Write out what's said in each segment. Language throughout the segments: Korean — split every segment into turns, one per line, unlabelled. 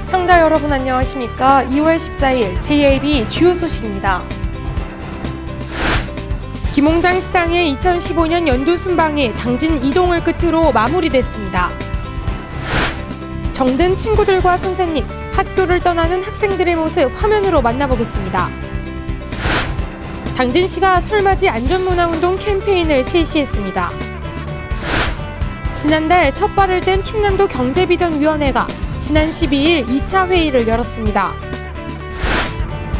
시청자 여러분 안녕하십니까? 2월 14일 JIB 주요 소식입니다. 김홍장 시장의 2015년 연두 순방이 당진 이동을 끝으로 마무리됐습니다. 정든 친구들과 선생님, 학교를 떠나는 학생들의 모습 화면으로 만나보겠습니다. 당진시가 설맞이 안전문화운동 캠페인을 실시했습니다. 지난달 첫 발을 뗀 충남도 경제비전위원회가 지난 12일 2차 회의를 열었습니다.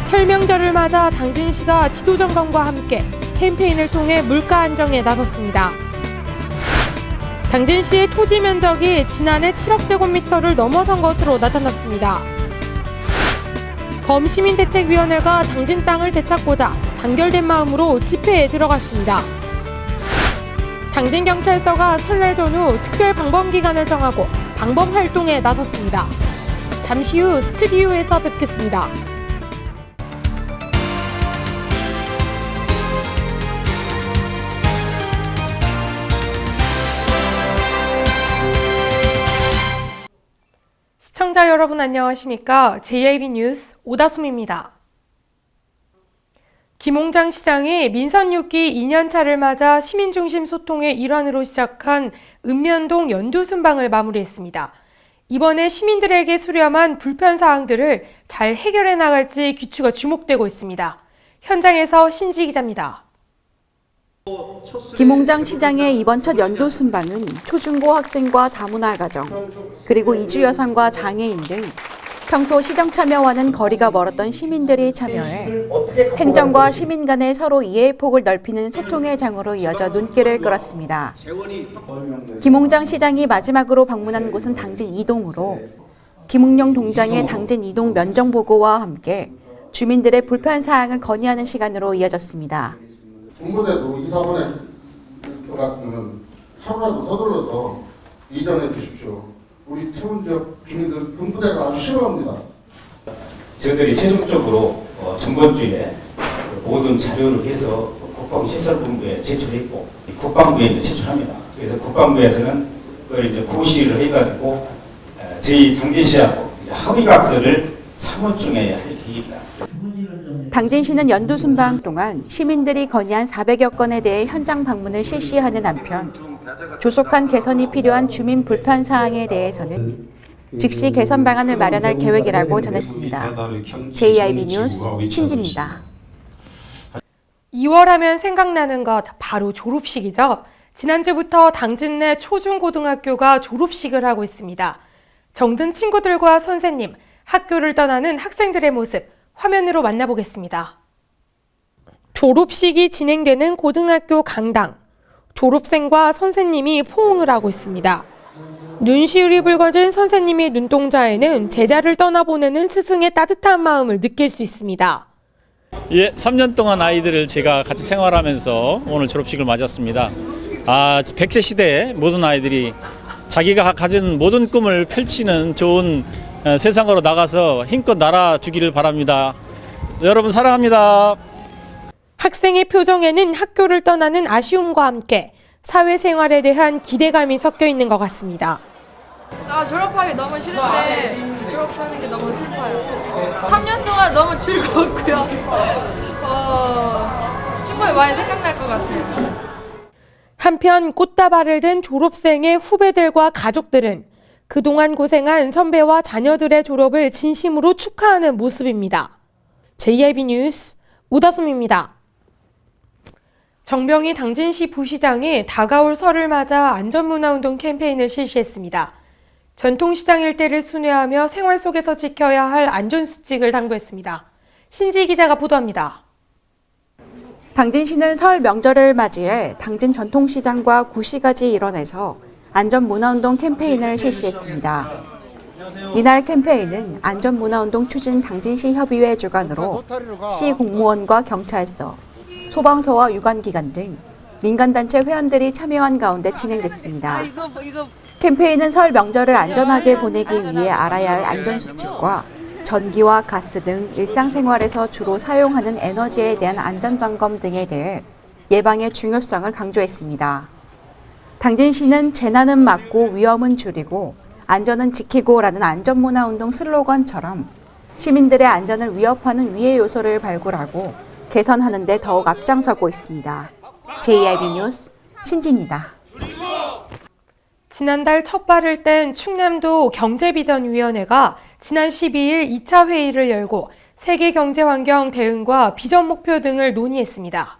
설명절을 맞아 당진시가 지도점검과 함께 캠페인을 통해 물가 안정에 나섰습니다. 당진시의 토지 면적이 지난해 7억 제곱미터를 넘어선 것으로 나타났습니다. 범시민대책위원회가 당진 땅을 되찾고자 단결된 마음으로 집회에 들어갔습니다. 당진경찰서가 설날 전후 특별 방범기간을 정하고 방범활동에 나섰습니다. 잠시 후 스튜디오에서 뵙겠습니다. 시청자 여러분 안녕하십니까? JIB 뉴스 오다솜입니다. 김홍장 시장이 민선 6기 2년차를 맞아 시민중심 소통의 일환으로 시작한 읍면동 연두 순방을 마무리했습니다. 이번에 시민들에게 수렴한 불편사항들을 잘 해결해 나갈지 귀추가 주목되고 있습니다. 현장에서 신지 기자입니다.
김홍장 시장의 이번 첫 연도 순방은 초중고 학생과 다문화 가정, 그리고 이주 여성과 장애인 등 평소 시정 참여와는 거리가 멀었던 시민들이 참여해 행정과 시민 간의 서로 이해의 폭을 넓히는 소통의 장으로 이어져 눈길을 끌었습니다. 김홍장 시장이 마지막으로 방문한 곳은 당진 이동으로 김웅룡 동장의 당진 이동 면정 보고와 함께 주민들의 불편 사항을 건의하는 시간으로 이어졌습니다.
중부대도 이사번에 같으면 하루라도 서둘러서 이전해 주십시오. 우리 태운 지역 주민들 분부대가 아주 싫어합니다.
저희들이 최종적으로 전번 주에 모든 자료를 해서 국방시설본부에 제출했고 국방부에 이제 제출합니다. 그래서 국방부에서는 그걸 이제 고시를 해가지고 저희 당진시하고 합의각서를 3월중에 할 계획입니다.
당진시는 연두 순방 동안 시민들이 건의한 400여 건에 대해 현장 방문을 실시하는 한편 조속한 개선이 필요한 주민 불편 사항에 대해서는 즉시 개선 방안을 마련할 계획이라고 전했습니다. JIB 뉴스 신지입니다.
2월 하면 생각나는 것 바로 졸업식이죠. 지난주부터 당진 내 초중고등학교가 졸업식을 하고 있습니다. 정든 친구들과 선생님, 학교를 떠나는 학생들의 모습 화면으로 만나보겠습니다. 졸업식이 진행되는 고등학교 강당. 졸업생과 선생님이 포옹을 하고 있습니다. 눈시울이 붉어진 선생님의 눈동자에는 제자를 떠나보내는 스승의 따뜻한 마음을 느낄 수 있습니다.
예, 3년 동안 아이들을 제가 같이 생활하면서 오늘 졸업식을 맞았습니다. 100세 시대에 모든 아이들이 자기가 가진 모든 꿈을 펼치는 좋은 세상으로 나가서 힘껏 날아주기를 바랍니다. 여러분 사랑합니다.
학생의 표정에는 학교를 떠나는 아쉬움과 함께 사회생활에 대한 기대감이 섞여 있는 것 같습니다.
졸업하기 너무 싫은데 졸업하는 게 너무 슬퍼요. 3년 동안 너무 즐거웠고요. 친구들 많이 생각날 것 같아요.
한편 꽃다발을 든 졸업생의 후배들과 가족들은 그동안 고생한 선배와 자녀들의 졸업을 진심으로 축하하는 모습입니다. JIB 뉴스 오다솜입니다. 정병희 당진시 부시장이 다가올 설을 맞아 안전문화운동 캠페인을 실시했습니다. 전통시장 일대를 순회하며 생활 속에서 지켜야 할 안전수칙을 당부했습니다. 신지 기자가 보도합니다.
당진시는 설 명절을 맞이해 당진 전통시장과 구시가지 일원에서 안전문화운동 캠페인을 실시했습니다. 이날 캠페인은 안전문화운동 추진 당진시 협의회 주관으로 시 공무원과 경찰서, 소방서와 유관기관 등 민간단체 회원들이 참여한 가운데 진행됐습니다. 캠페인은 설 명절을 안전하게 보내기 위해 알아야 할 안전수칙과 전기와 가스 등 일상생활에서 주로 사용하는 에너지에 대한 안전점검 등에 대해 예방의 중요성을 강조했습니다. 당진시는 재난은 막고 위험은 줄이고 안전은 지키고라는 안전문화운동 슬로건처럼 시민들의 안전을 위협하는 위해 요소를 발굴하고 개선하는 데 더욱 앞장서고 있습니다. JIB 뉴스 신지입니다.
지난달 첫 발을 뗀 충남도 경제비전위원회가 지난 12일 2차 회의를 열고 세계경제환경 대응과 비전 목표 등을 논의했습니다.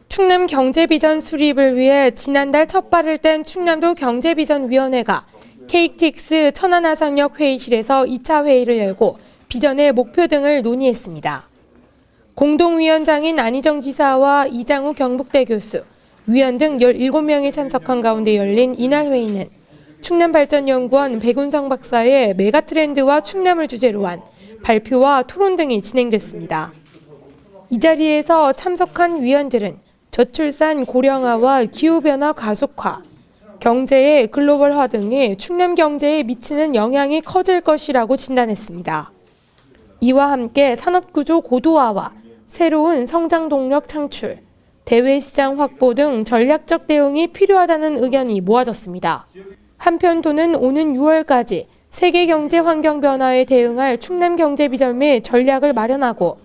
충남 경제비전 수립을 위해 지난달 첫 발을 뗀 충남도 경제비전위원회가 KTX 천안하상역 회의실에서 2차 회의를 열고 비전의 목표 등을 논의했습니다. 공동위원장인 안희정 지사와 이장우 경북대 교수, 위원 등 17명이 참석한 가운데 열린 이날 회의는 충남발전연구원 백운성 박사의 메가트렌드와 충남을 주제로 한 발표와 토론 등이 진행됐습니다. 이 자리에서 참석한 위원들은 저출산 고령화와 기후변화 가속화, 경제의 글로벌화 등의 충남 경제에 미치는 영향이 커질 것이라고 진단했습니다. 이와 함께 산업구조 고도화와 새로운 성장 동력 창출, 대외시장 확보 등 전략적 대응이 필요하다는 의견이 모아졌습니다. 한편 도는 오는 6월까지 세계 경제 환경 변화에 대응할 충남 경제 비전 및 전략을 마련하고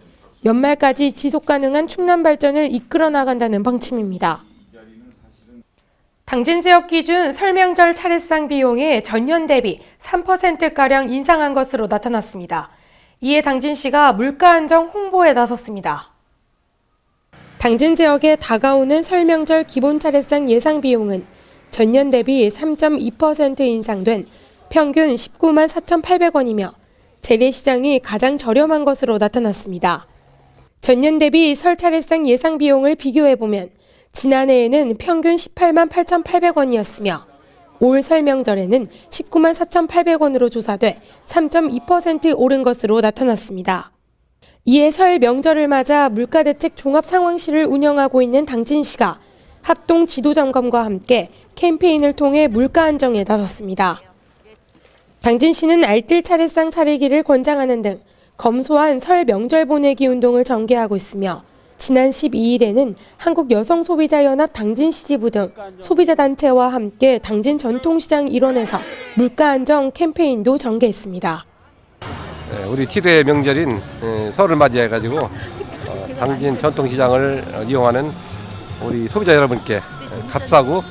연말까지 지속 가능한 충남 발전을 이끌어 나간다는 방침입니다. 당진 지역 기준 설 명절 차례상 비용이 전년 대비 3%가량 인상한 것으로 나타났습니다. 이에 당진시가 물가 안정 홍보에 나섰습니다. 당진 지역에 다가오는 설 명절 기본 차례상 예상 비용은 전년 대비 3.2% 인상된 평균 19만 4,800원이며 재래시장이 가장 저렴한 것으로 나타났습니다. 전년 대비 설 차례상 예상 비용을 비교해보면 지난해에는 평균 18만 8,800원이었으며 올 설 명절에는 19만 4,800원으로 조사돼 3.2% 오른 것으로 나타났습니다. 이에 설 명절을 맞아 물가대책 종합상황실을 운영하고 있는 당진시가 합동 지도점검과 함께 캠페인을 통해 물가 안정에 나섰습니다. 당진시는 알뜰 차례상 차리기를 권장하는 등 검소한 설 명절 보내기 운동을 전개하고 있으며 지난 12일에는 한국여성소비자연합 당진시 지부 등 소비자단체와 함께 당진 전통시장 일원에서 물가 안정 캠페인도 전개했습니다.
우리 7회 명절인 설을 맞이해가지고 당진 전통시장을 이용하는 우리 소비자 여러분께 값싸고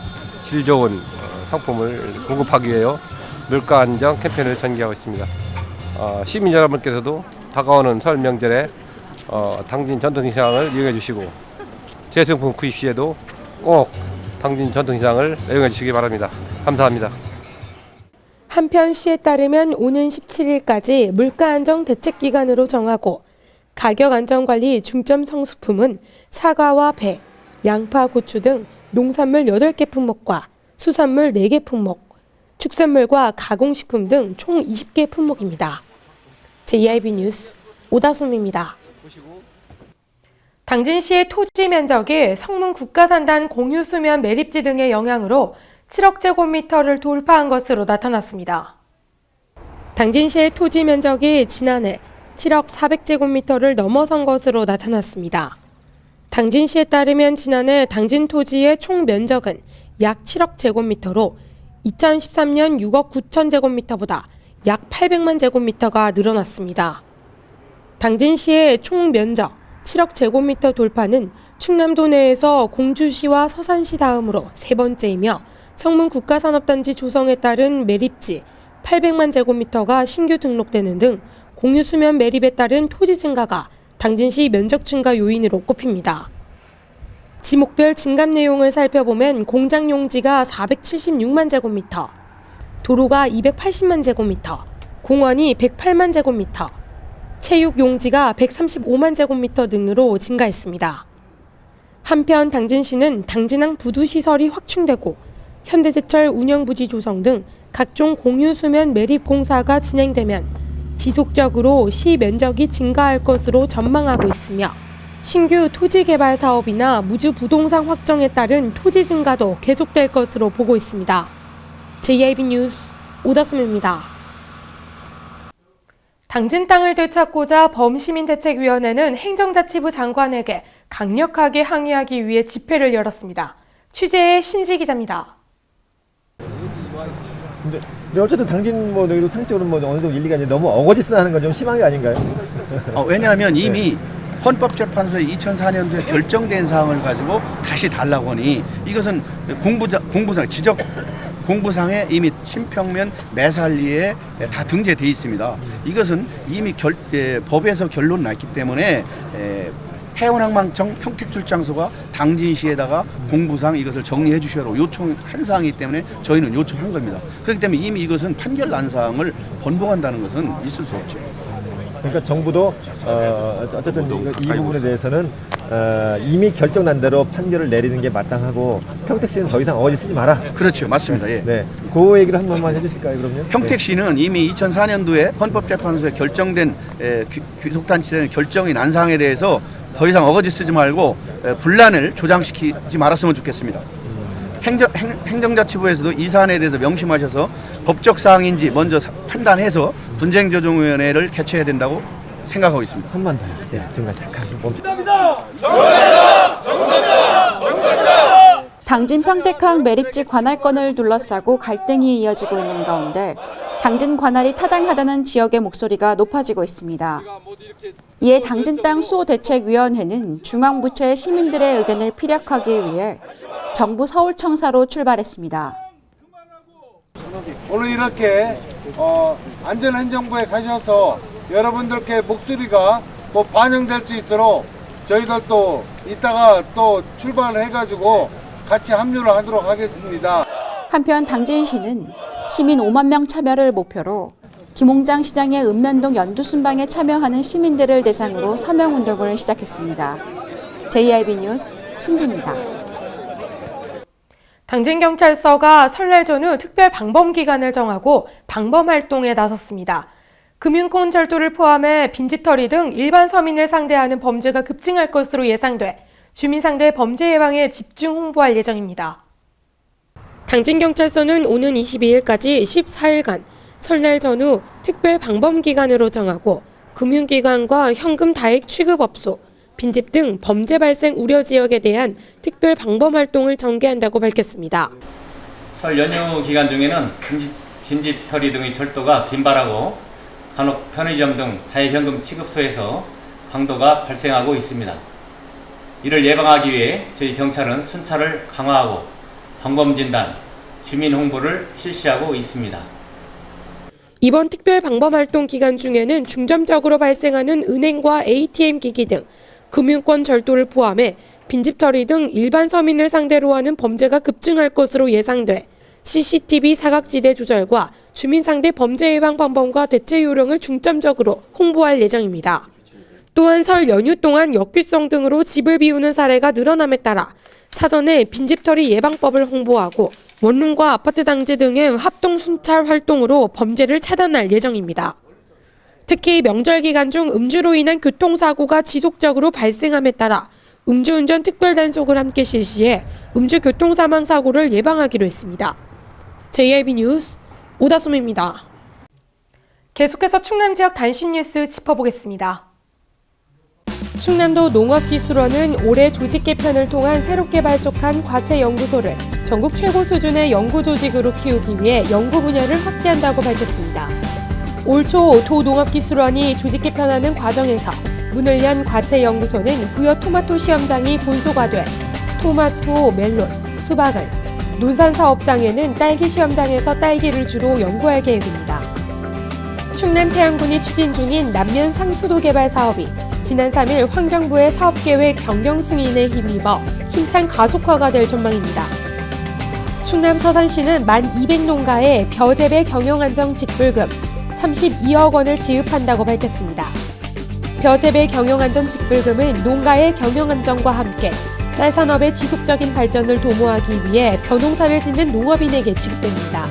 질 좋은 상품을 공급하기 위해 물가 안정 캠페인을 전개하고 있습니다. 시민 여러분께서도 다가오는 설 명절에 당진 전통시장을 이용해 주시고 제품품 구입 시에도 꼭 당진 전통시장을 이용해 주시기 바랍니다. 감사합니다.
한편 시에 따르면 오는 17일까지 물가 안정 대책 기간으로 정하고 가격 안정 관리 중점 성수품은 사과와 배, 양파, 고추 등 농산물 8개 품목과 수산물 4개 품목, 축산물과 가공식품 등 총 20개 품목입니다. JIB 뉴스 오다솜입니다. 당진시의 토지 면적이 성문 국가산단 공유수면 매립지 등의 영향으로 7억 제곱미터를 돌파한 것으로 나타났습니다. 당진시의 토지 면적이 지난해 7억 400제곱미터를 넘어선 것으로 나타났습니다. 당진시에 따르면 지난해 당진 토지의 총 면적은 약 7억 제곱미터로 2013년 6억 9천 제곱미터보다 약 800만 제곱미터가 늘어났습니다. 당진시의 총 면적 7억 제곱미터 돌파는 충남도 내에서 공주시와 서산시 다음으로 세 번째이며 성문 국가산업단지 조성에 따른 매립지 800만 제곱미터가 신규 등록되는 등 공유수면 매립에 따른 토지 증가가 당진시 면적 증가 요인으로 꼽힙니다. 지목별 증감 내용을 살펴보면 공장 용지가 476만 제곱미터, 도로가 280만 제곱미터, 공원이 108만 제곱미터, 체육 용지가 135만 제곱미터 등으로 증가했습니다. 한편 당진시는 당진항 부두시설이 확충되고 현대제철 운영부지 조성 등 각종 공유수면 매립 공사가 진행되면 지속적으로 시 면적이 증가할 것으로 전망하고 있으며 신규 토지 개발 사업이나 무주 부동산 확정에 따른 토지 증가도 계속될 것으로 보고 있습니다. JIB 뉴스 오다솜입니다. 당진 땅을 되찾고자 범시민대책위원회는 행정자치부 장관에게 강력하게 항의하기 위해 집회를 열었습니다. 취재의 신지 기자입니다.
근데 근데 어쨌든 당진 뭐 여기도 상식적으로 뭐 어느 정도 일리가 있는데 너무 어거지스 하는 건 좀 심한 게 아닌가요?
왜냐하면 이미 헌법재판소에 2004년도에 결정된 사항을 가지고 다시 달라고 하니 이것은 공부상 지적 공부상에 이미 심평면 매살리에 다 등재돼 있습니다. 이것은 이미 법에서 결론 났기 때문에 해운항만청 평택출장소가 당진시에다가 공부상 이것을 정리해 주시라고 요청한 사항이기 때문에 저희는 요청한 겁니다. 그렇기 때문에 이미 이것은 판결 난 사항을 번복한다는 것은 있을 수 없죠.
그러니까 정부도 어쨌든 이 부분에 대해서는 이미 결정난 대로 판결을 내리는 게 마땅하고 평택시는 더 이상 어거지 쓰지 마라.
그렇죠, 맞습니다. 예.
네, 그 얘기를 한 번만 해주실까요, 그럼요?
평택시는 이미 2004년도에 헌법재판소에 결정된 귀속단체의 결정이 난 사항에 대해서 더 이상 어거지 쓰지 말고 분란을 조장시키지 말았으면 좋겠습니다. 행정자치부에서도 이 사안에 대해서 명심하셔서 법적 사항인지 먼저 판단해서 분쟁조정위원회를 개최해야 된다고 생각하고 있습니다.
한번 더요. 네, 정말 잠깐 멈춰.
당진 평택항 매립지 관할권을 둘러싸고 갈등이 이어지고 있는 가운데 당진 관할이 타당하다는 지역의 목소리가 높아지고 있습니다. 이에 당진 땅 수호 대책위원회는 중앙부처의 시민들의 의견을 피력하기 위해 정부 서울청사로 출발했습니다.
오늘 이렇게 안전행정부에 가셔서 여러분들께 목소리가 반영될 수 있도록 저희들도 이따가 또 출발을 해가지고 같이 합류를 하도록 하겠습니다.
한편 당진시는 시민 5만 명 참여를 목표로 김홍장 시장의 읍면동 연두순방에 참여하는 시민들을 대상으로 서명운동을 시작했습니다. JIB 뉴스 신지입니다.
당진경찰서가 설날 전후 특별 방범기간을 정하고 방범활동에 나섰습니다. 금융권 절도를 포함해 빈집털이 등 일반 서민을 상대하는 범죄가 급증할 것으로 예상돼 주민 상대 범죄 예방에 집중 홍보할 예정입니다. 당진경찰서는 오는 22일까지 14일간 설날 전후 특별 방범기간으로 정하고 금융기관과 현금 다액 취급업소, 빈집 등 범죄 발생 우려 지역에 대한 특별 방범활동을 전개한다고 밝혔습니다.
설 연휴 기간 중에는 빈집털이 등의 절도가 빈발하고 간혹 편의점 등 다액 현금 취급소에서 강도가 발생하고 있습니다. 이를 예방하기 위해 저희 경찰은 순찰을 강화하고 방범진단, 주민 홍보를 실시하고 있습니다.
이번 특별 방범활동 기간 중에는 중점적으로 발생하는 은행과 ATM 기기 등 금융권 절도를 포함해 빈집털이 등 일반 서민을 상대로 하는 범죄가 급증할 것으로 예상돼 CCTV 사각지대 조절과 주민 상대 범죄 예방 방법과 대체 요령을 중점적으로 홍보할 예정입니다. 또한 설 연휴 동안 역귀성 등으로 집을 비우는 사례가 늘어남에 따라 사전에 빈집털이 예방법을 홍보하고 원룸과 아파트 단지 등의 합동 순찰 활동으로 범죄를 차단할 예정입니다. 특히 명절 기간 중 음주로 인한 교통사고가 지속적으로 발생함에 따라 음주운전 특별단속을 함께 실시해 음주 교통사망 사고를 예방하기로 했습니다. JIB 뉴스 오다솜입니다. 계속해서 충남 지역 단신 뉴스 짚어보겠습니다. 충남도 농업기술원은 올해 조직 개편을 통한 새롭게 발족한 과채연구소를 전국 최고 수준의 연구조직으로 키우기 위해 연구 분야를 확대한다고 밝혔습니다. 올 초 도농업기술원이 조직 개편하는 과정에서 문을 연 과채연구소는 부여 토마토 시험장이 본소가 돼 토마토, 멜론, 수박을, 논산사업장에는 딸기 시험장에서 딸기를 주로 연구할 계획입니다. 충남 태안군이 추진 중인 남면 상수도 개발 사업이 지난 3일 환경부의 사업계획 변경 승인에 힘입어 힘찬 가속화가 될 전망입니다. 충남 서산시는 만 200농가에 벼재배 경영안정 직불금 32억 원을 지급한다고 밝혔습니다. 벼재배 경영안전 직불금은 농가의 경영안정과 함께 쌀산업의 지속적인 발전을 도모하기 위해 벼농사를 짓는 농업인에게 지급됩니다.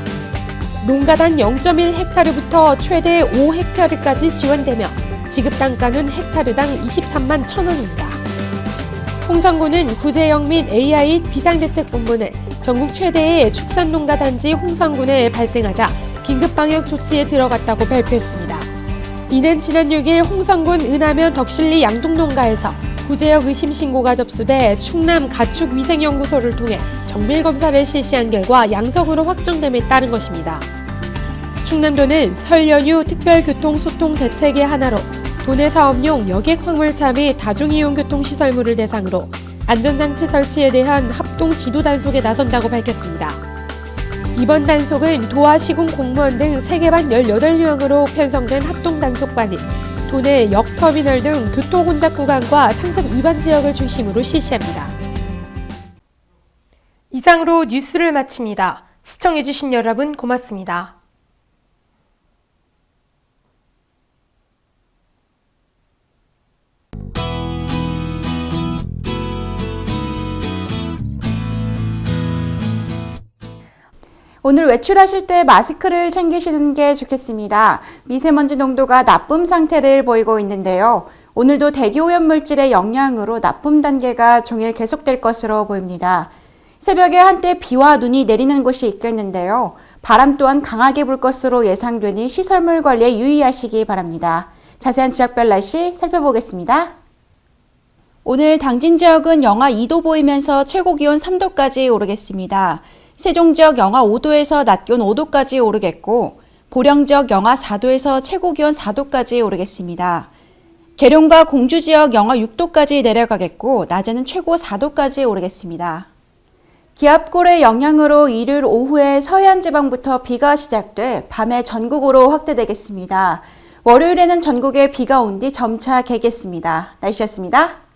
농가당 0.1헥타르부터 최대 5헥타르까지 지원되며 지급 단가는 헥타르당 23만 1,000원입니다. 홍성군은 구제역 및 AI 비상대책본부는 전국 최대의 축산농가 단지 홍성군에 발생하자 긴급방역 조치에 들어갔다고 발표했습니다. 이는 지난 6일 홍성군 은하면 덕실리 양동농가에서 구제역 의심 신고가 접수돼 충남 가축위생연구소를 통해 정밀검사를 실시한 결과 양성으로 확정됨에 따른 것입니다. 충남도는 설 연휴 특별교통소통 대책의 하나로 도내 사업용 여객 화물차 및 다중이용 교통시설물을 대상으로 안전장치 설치에 대한 합동 지도 단속에 나선다고 밝혔습니다. 이번 단속은 도와 시군 공무원 등 3개반 18명으로 편성된 합동 단속반이 도내 역터미널 등 교통혼잡 구간과 상습 위반 지역을 중심으로 실시합니다. 이상으로 뉴스를 마칩니다. 시청해주신 여러분 고맙습니다.
오늘 외출하실 때 마스크를 챙기시는 게 좋겠습니다. 미세먼지 농도가 나쁨 상태를 보이고 있는데요. 오늘도 대기오염물질의 영향으로 나쁨 단계가 종일 계속될 것으로 보입니다. 새벽에 한때 비와 눈이 내리는 곳이 있겠는데요. 바람 또한 강하게 불 것으로 예상되니 시설물 관리에 유의하시기 바랍니다. 자세한 지역별 날씨 살펴보겠습니다. 오늘 당진 지역은 영하 2도 보이면서 최고 기온 3도까지 오르겠습니다. 세종 지역 영하 5도에서 낮 기온 5도까지 오르겠고 보령 지역 영하 4도에서 최고 기온 4도까지 오르겠습니다. 계룡과 공주 지역 영하 6도까지 내려가겠고 낮에는 최고 4도까지 오르겠습니다. 기압골의 영향으로 일요일 오후에 서해안 지방부터 비가 시작돼 밤에 전국으로 확대되겠습니다. 월요일에는 전국에 비가 온 뒤 점차 개겠습니다. 날씨였습니다.